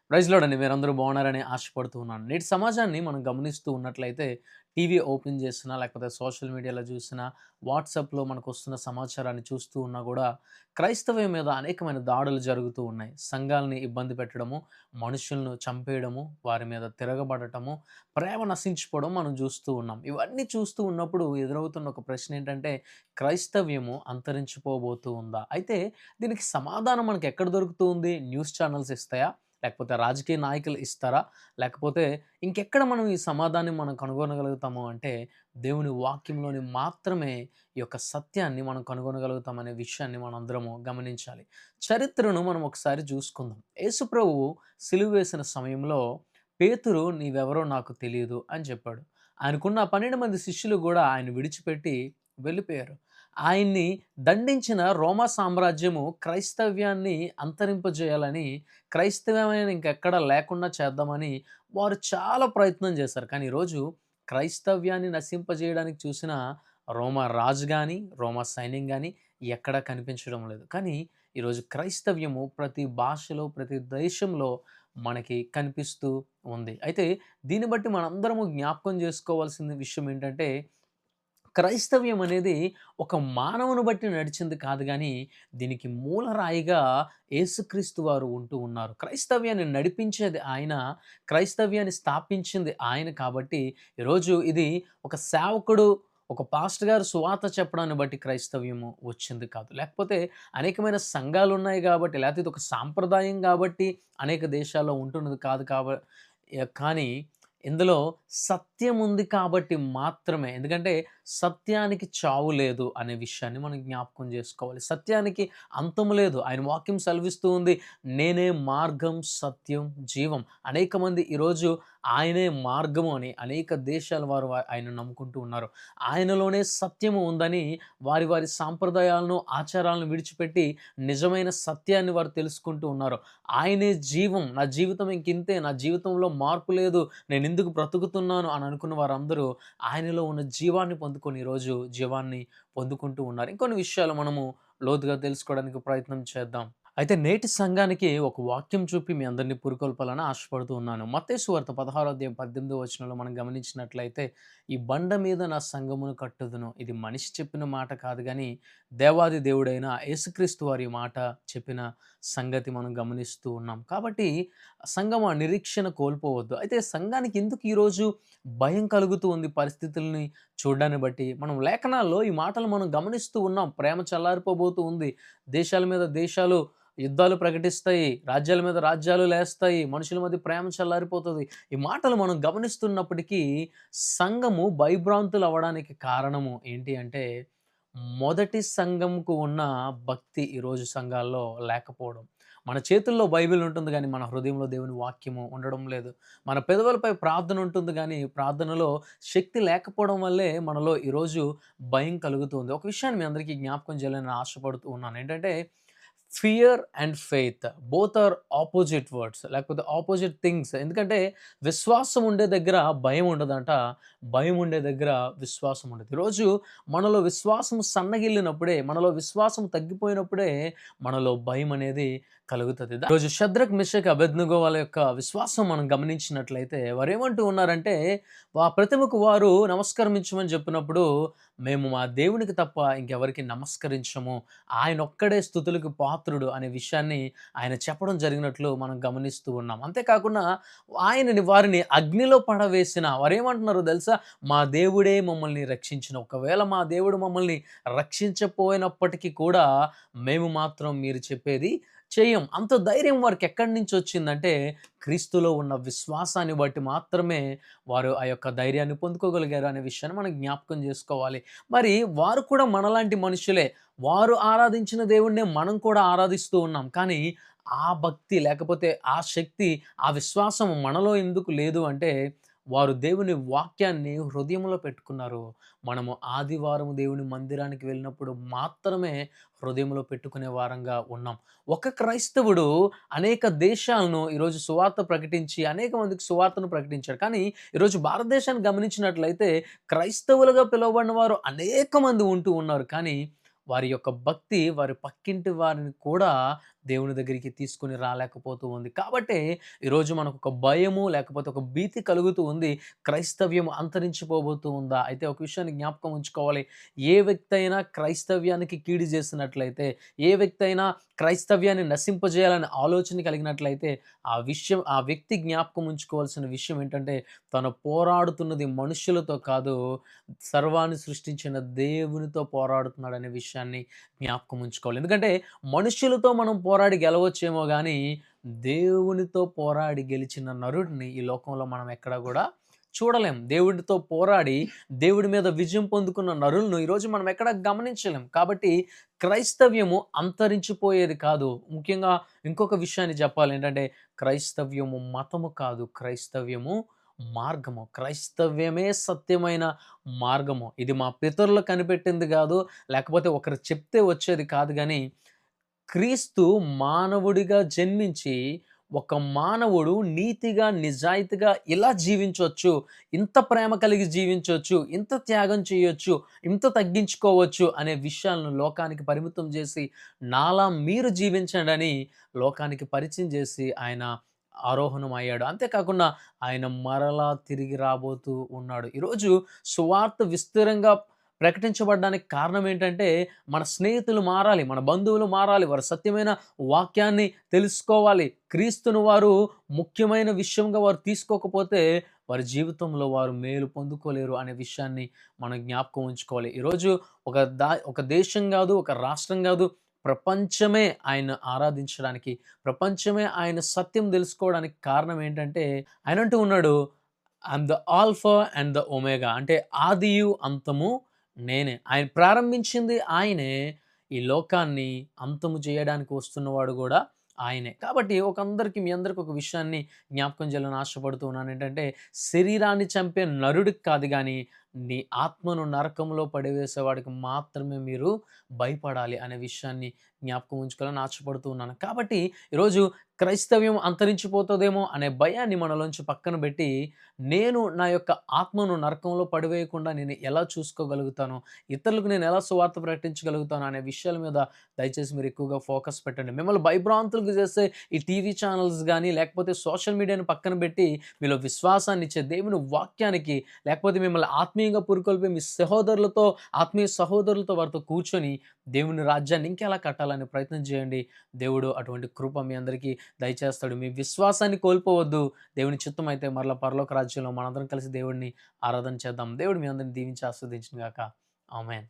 Praise lord అండి. మీరందరూ బాగున్నారని ఆశపడుతూ ఉన్నాను. నేటి సమాజాన్ని మనం గమనిస్తూ ఉన్నట్లయితే టీవీ ఓపెన్ చేసినా, లేకపోతే సోషల్ మీడియాలో చూసినా, వాట్సాప్‌లో మనకొస్తున్న సమాచారాన్ని చూస్తూ ఉన్నా గూడా, క్రైస్తవ్యం మీద అనేకమైన దాడులు జరుగుతూ ఉన్నాయి. సంఘాల్ని ఇబ్బంది పెట్టడము, మనుషులను చంపేయడము, వారి మీద తిరగబడటము, ప్రేమ నశించిపోవడం మనం చూస్తూ ఉన్నాం. ఇవన్నీ చూస్తూ ఉన్నప్పుడు ఎదురవుతున్న ఒక ప్రశ్న ఏంటంటే, క్రైస్తవ్యము అంతరించిపోబోతూ ఉందా? అయితే దీనికి సమాధానం మనకెక్కడ దొరుకుతూ ఉంది? న్యూస్ ఛానెల్స్ ఇస్తాయా? లేకపోతే రాజకీయ నాయకులు ఇస్తారా? లేకపోతే ఇంకెక్కడ మనం ఈ సమాధానం మనం కనుగొనగలుగుతాము అంటే, దేవుని వాక్యంలోని మాత్రమే ఈ యొక్క సత్యాన్ని మనం కనుగొనగలుగుతామనే విషయాన్ని మనందరము గమనించాలి. చరిత్రను మనం ఒకసారి చూసుకుందాం. యేసు ప్రభువు సిలువ వేసిన సమయంలో పేతురు "నీవెవరో నాకు తెలీదు" అని చెప్పాడు. ఆయనకున్న 12 మంది శిష్యులు గూడా ఆయన విడిచిపెట్టి వెళ్ళిపోయారు. ఆయన్ని దండించిన రోమా సామ్రాజ్యము క్రైస్తవ్యాన్ని అంతరింపజేయాలని, క్రైస్తవమైన ఇంకెక్కడ లేకుండా చేద్దామని వారు చాలా ప్రయత్నం చేశారు. కానీ ఈరోజు క్రైస్తవ్యాన్ని నశింపజేయడానికి చూసిన రోమా రాజు గాని, రోమా సైన్యం గాని ఎక్కడా కనిపించడం లేదు. కానీ ఈరోజు క్రైస్తవ్యము ప్రతి భాషలో, ప్రతి దేశంలో మనకి కనిపిస్తూ ఉంది. అయితే దీన్ని బట్టి మనందరము జ్ఞాపకం చేసుకోవాల్సిన విషయం ఏంటంటే, క్రైస్తవ్యం అనేది ఒక మానవుని బట్టి నడిచింది కాదు గానీ, దీనికి మూలరాయిగా యేసుక్రీస్తు వారు ఉంటూ ఉన్నారు. క్రైస్తవ్యాన్ని నడిపించేది ఆయన, క్రైస్తవ్యాన్ని స్థాపించింది ఆయన కాబట్టి, ఈరోజు ఇది ఒక సేవకుడు, ఒక పాస్టర్ గారు సువార్త చెప్పడాన్ని బట్టి క్రైస్తవ్యము వచ్చింది కాదు. లేకపోతే అనేకమైన సంఘాలున్నాయి గాబట్టి, లేకపోతే ఇదొక సాంప్రదాయం గాబట్టి అనేక దేశాల్లో ఉంటున్నది కాదు కానీ ఇందులో సత్యం ఉంది కాబట్టి మాత్రమే. ఎందుకంటే సత్యానికి చావు లేదు అనే విషయాన్ని మనం జ్ఞాపకం చేసుకోవాలి. సత్యానికి అంతం లేదు. ఆయన వాక్యం సెలవిస్తూ ఉంది. నేనే మార్గం, సత్యం, జీవం. అనేకమంది ఈరోజు ఆయనే మార్గము అని అనేక దేశాల వారు ఆయనను నమ్ముకుంటూ ఉన్నారు. ఆయనలోనే సత్యము ఉందని వారి వారి సాంప్రదాయాలను, ఆచారాలను విడిచిపెట్టి నిజమైన సత్యాన్ని వారు తెలుసుకుంటూ ఉన్నారు. ఆయనే జీవం. నా జీవితం ఇంకింతే. నా జీవితంలో మార్పు లేదు. నేనెందుకు బ్రతుకుతున్నాను అని అనుకున్న వారందరూ ఆయనలో ఉన్న జీవాన్ని పొందుకొని ఈరోజు జీవాన్ని పొందుకుంటూ ఉన్నారు. ఇంకొన్ని విషయాలు మనము లోతుగా తెలుసుకోవడానికి ప్రయత్నం చేద్దాం. అయితే నేటి సంఘానికి ఒక వాక్యం చూపి మీ అందరిని పురికొల్పాలని ఆశపడుతూ ఉన్నాను. మత్తయి సువార్త 16 అధ్యాయం 18 వచనంలో మనం గమనించినట్లయితే, "ఈ బండ మీద నా సంఘమును కట్టుదును." ఇది మనిషి చెప్పిన మాట కాదు గానీ, దేవాది దేవుడైన యేసుక్రీస్తు వారి మాట చెప్పిన సంగతి మనం గమనిస్తూ ఉన్నాం. కాబట్టి సంఘం ఆ నిరీక్షణ కోల్పోవద్దు. అయితే సంఘానికి ఎందుకు ఈరోజు భయం కలుగుతూ ఉంది పరిస్థితుల్ని చూడ్డాన్ని బట్టి? మనం లేఖనాల్లో ఈ మాటలు మనం గమనిస్తూ ఉన్నాం. ప్రేమ చల్లారిపోబోతూ ఉంది. దేశాల మీద దేశాలు యుద్ధాలు ప్రకటిస్తాయి. రాజ్యాల మీద రాజ్యాలు లేస్తాయి. మనుషుల మధ్య ప్రేమ చల్లారిపోతది. ఈ మాటలు మనం గమనిస్తున్నప్పటికీ సంఘము భయభ్రాంతులు అవ్వడానికి కారణము ఏంటి అంటే, మొదటి సంఘంకు ఉన్న భక్తి ఈరోజు సంఘాల్లో లేకపోవడం. మన చేతుల్లో బైబిల్ ఉంటుంది గానీ, మన హృదయంలో దేవుని వాక్యము ఉండడం లేదు. మన పెదవులపై ప్రార్థన ఉంటుంది గానీ, ప్రార్థనలో శక్తి లేకపోవడం వల్లే మనలో ఈరోజు భయం కలుగుతుంది. ఒక విషయాన్ని మీ అందరికీ జ్ఞాపకం చేయాలని ఆశపడుతూ ఉన్నాను. ఏంటంటే, fear and faith both are opposite words, లేకపోతే ఆపోజిట్ థింగ్స్. ఎందుకంటే విశ్వాసం ఉండే దగ్గర భయం ఉండదంట. భయం ఉండే దగ్గర విశ్వాసం ఉండదు. ఈరోజు మనలో విశ్వాసం సన్నగిల్లినప్పుడే, మనలో విశ్వాసం తగ్గిపోయినప్పుడే మనలో భయం అనేది కలుగుతది. ఈరోజు షద్రక్, మెషక్, అబేద్నెగో వాళ్ళ యొక్క విశ్వాసం మనం గమనించినట్లయితే వారేమంటూ ఉన్నారంటే, ప్రతిమకు వారు నమస్కరించమని చెప్పినప్పుడు, మేము మా దేవునికి తప్ప ఇంకెవరికి నమస్కరించము. ఆయనొక్కడే స్తుతులకు పాత్రుడు అనే విషయాన్ని ఆయన చెప్పడం జరిగినట్లు మనం గమనిస్తూ ఉన్నాం. అంతేకాకుండా వారిని అగ్నిలో పడవేసిన వారేమంటున్నారో తెలుసా? మా దేవుడే మమ్మల్ని రక్షించిన. ఒకవేళ మా దేవుడు మమ్మల్ని రక్షించపోయినప్పటికీ కూడా మేము మాత్రం మీరు చెప్పేది చెయ్యం. అంత ధైర్యం వారికెక్కడి నుంచొచ్చిందంటే, క్రీస్తులో ఉన్న విశ్వాసాన్ని బట్టి మాత్రమే వారు ఆ యొక్క ధైర్యాన్ని పొందుకోగలిగారు అనే విషయాన్ని మనం జ్ఞాపకం జేసుకోవాలి. మరి వారు కూడా మనలాంటి మనుషులే. వారు ఆరాధించిన దేవుడినే మనం కూడా ఆరాధిస్తూ ఉన్నాం. కానీ ఆ భక్తి లేకపోతే ఆ శక్తి, ఆ విశ్వాసం మనలో ఎందుకు లేదు అంటే, వారు దేవుని వాక్యాన్ని హృదయంలో పెట్టుకున్నారు. మనము ఆదివారం దేవుని మందిరానికి వెళ్ళినప్పుడు మాత్రమే హృదయంలో పెట్టుకునే వారంగా ఉన్నాం. ఒక క్రైస్తవుడు అనేక దేశాలను ఈరోజు సువార్త ప్రకటించి అనేక మందికి సువార్తను ప్రకటించాడు. కానీ ఈరోజు భారతదేశాన్ని గమనించినట్లయితే క్రైస్తవులుగా పిలువబడిన వారు అనేక మంది ఉంటూ ఉన్నారు. కానీ వారి యొక్క భక్తి వారి పక్కింటి వారిని కూడా దేవుని దగ్గరికి తీసుకొని రాలేకపోతూ ఉంది. కాబట్టే ఈరోజు మనకొక భయము లేకపోతే ఒక భీతి కలుగుతూ ఉంది. క్రైస్తవ్యం అంతరించిపోబోతూ ఉందా? అయితే ఒక విషయాన్ని జ్ఞాపకం ఉంచుకోవాలి. ఏ వ్యక్తి అయినా క్రైస్తవ్యానికి కీడు చేసినట్లయితే, ఏ వ్యక్తి అయినా క్రైస్తవ్యాన్ని నశింపజేయాలనే ఆలోచన కలిగినట్లయితే, ఆ వ్యక్తి జ్ఞాపకం ఉంచుకోవాల్సిన విషయం ఏంటంటే, తను పోరాడుతున్నది మనుష్యులతో కాదు, సర్వాన్ని సృష్టించిన దేవునితో పోరాడుతున్నాడనే విషయాన్ని జ్ఞాపకం ఉంచుకోవాలి. ఎందుకంటే మనుష్యులతో మనం పోరాడి గెలవచ్చేమో గానీ, దేవునితో పోరాడి గెలిచిన నరుడిని ఈ లోకంలో మనం ఎక్కడ గూడా చూడలేం. దేవుడితో పోరాడి దేవుడి మీద విజయం పొందుకున్న నరులను ఈరోజు మనం ఎక్కడ గమనించలేం. కాబట్టి క్రైస్తవ్యము అంతరించిపోయేది కాదు. ముఖ్యంగా ఇంకొక విషయాన్ని చెప్పాలేంటంటే, క్రైస్తవ్యము మతము కాదు. క్రైస్తవ్యము మార్గము. క్రైస్తవ్యమే సత్యమైన మార్గము. ఇది మా పితరులు కనిపెట్టింది గాదు. లేకపోతే ఒకరు చెప్తే వచ్చేది కాదు గానీ, క్రీస్తు మానవుడిగా జన్మించి, ఒక మానవుడు నీతిగా, నిజాయితీగా ఇలా జీవించొచ్చు, ఇంత ప్రేమ కలిగి జీవించొచ్చు, ఇంత త్యాగం చేయొచ్చు, ఇంత తగ్గించుకోవచ్చు అనే విషయాలను లోకానికి పరిమితం జేసి, నాలా మీరు జీవించండని లోకానికి పరిచయం జేసి ఆయన ఆరోహణం అయ్యాడు. అంతేకాకుండా ఆయన మరలా తిరిగి రాబోతూ ఉన్నాడు. ఈరోజు సువార్త విస్తరంగా ప్రకటించబడ్డానికి కారణం ఏంటంటే, మన స్నేహితులు మారాలి, మన బంధువులు మారాలి, వారు సత్యమైన వాక్యాన్ని తెలుసుకోవాలి. క్రీస్తును వారు ముఖ్యమైన విషయంగా వారు తీసుకోకపోతే, వారి జీవితంలో వారు మేలు పొందుకోలేరు అనే విషయాన్ని మనం జ్ఞాపకం ఉంచుకోవాలి. ఈరోజు ఒక దేశం గాదు, ఒక రాష్ట్రం గాదు, ప్రపంచమే ఆయన్ను ఆరాధించడానికి, ప్రపంచమే ఆయన సత్యం తెలుసుకోవడానికి కారణం ఏంటంటే, ఆయనంటూ ఉన్నాడు, I'm the alpha and the omega, అంటే ఆదియు అంతము నేనే. ఆయన ప్రారంభించింది ఆయనే. ఈ లోకాన్ని అంతము చేయడానికి వస్తున్నవాడు గూడా ఆయనే. కాబట్టి మీ అందరికి ఒక విషయాన్ని జ్ఞాపకం చేయాలని ఆశపడుతూ ఉన్నాను. ఏంటంటే, శరీరాన్ని చంపే నరుడికి కాదు గానీ, నీ ఆత్మను నరకంలో పడివేసేవాడికి మాత్రమే మీరు భయపడాలి అనే విషయాన్ని జ్ఞాపకం ఉంచుకోవాలని ఆశపడుతూ ఉన్నాను. కాబట్టి ఈరోజు క్రైస్తవ్యం అంతరించిపోతదేమో అనే భయాన్ని మనలోంచి పక్కన బెట్టి, నేను నా యొక్క ఆత్మను నరకంలో పడివేయకుండా నేను ఎలా చూసుకోగలుగుతాను, ఇతరులకు నేను ఎలా సువార్త ప్రకటించగలుగుతాను అనే విషయాల మీద దయచేసి మీరు ఎక్కువగా ఫోకస్ పెట్టండి. మిమ్మల్ని భయభ్రాంతులకు చేసే ఈ టీవీ ఛానల్స్ గానీ, లేకపోతే సోషల్ మీడియాని పక్కన పెట్టి, మీలో విశ్వాసాన్ని ఇచ్చే దేవుని వాక్యానికి, లేకపోతే మిమ్మల్ని ఆత్మీయంగా పురికొల్పే మీ సహోదరులతో, ఆత్మీయ సహోదరులతో వారితో కూర్చొని దేవుని రాజ్యాన్ని ఇంకెలా కట్టాలనే ప్రయత్నం చేయండి. దేవుడు అటువంటి కృప మీ అందరికీ దయచేస్తాడు. మీ విశ్వాసాన్ని కోల్పోవద్దు. దేవుని చిత్తం అయితే మరలా పరలోక రాజ్యంలో మనందరం కలిసి దేవుడిని ఆరాధన చేద్దాం. దేవుడు మీ అందరిని దీవించి ఆస్వాదించును గాక. ఆమేన్.